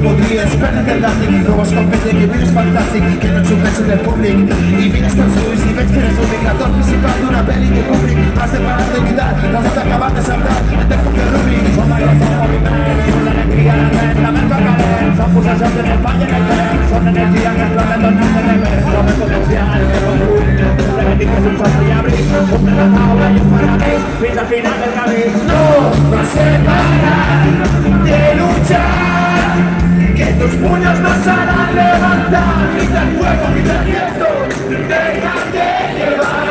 Podries perdre l'àtic, robes com perdre que vius fantàstic, que no et submerges del públic i mires tants ulls i veig que eres l'únic l'actor principal d'una pel·li que Kubrick has de parar de lluitar, l'has d'acabar de saltar en temps que Rubik som l'aire, som moviment, som l'alegria, la ment calent, som possessions en el ball en el temps, som l'energia que ens la retornem de revés, som el potencial que construïm, repetim que és un sostre i abric, un pla de taula i un paradís, fins al final del camí. No va separar de luchar, que tus puños no se harán levantar, grita el fuego, grita el viento, déjate llevar.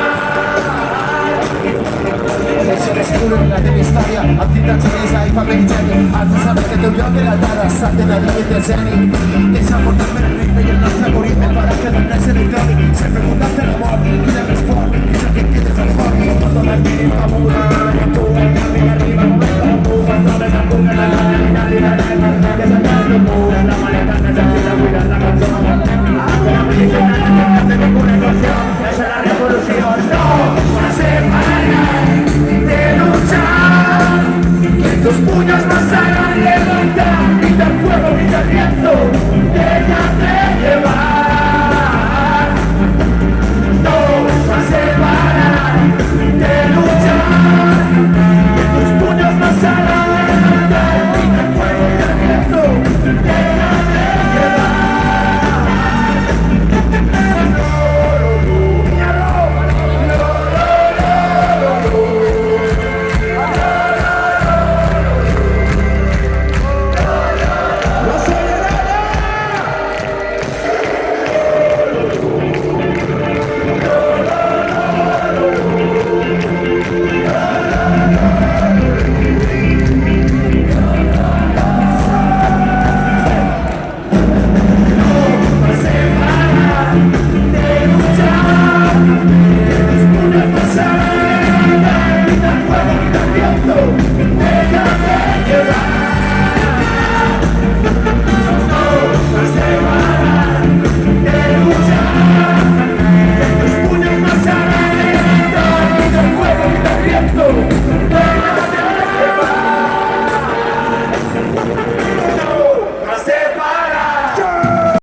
Essere sicuro nella tua storia, attività cinese, i paperi geni, altri sanno che tu giochi la terra, state da lì e zeni. Deixa portarme el ritme y el nostre algoritme para que no es electrónico, sempre puntarte el amor, y debes for, y sé que quieres el for, cuando me piden amor, y tú, el camino arriba, momento, tú, cuando ves a tu que la camina, que salgas de muro, la maleta necesita cuidar la canción, que la medicina no hace ninguna ecuación, esa es la revolución, no se para de luchar, que tus puños no se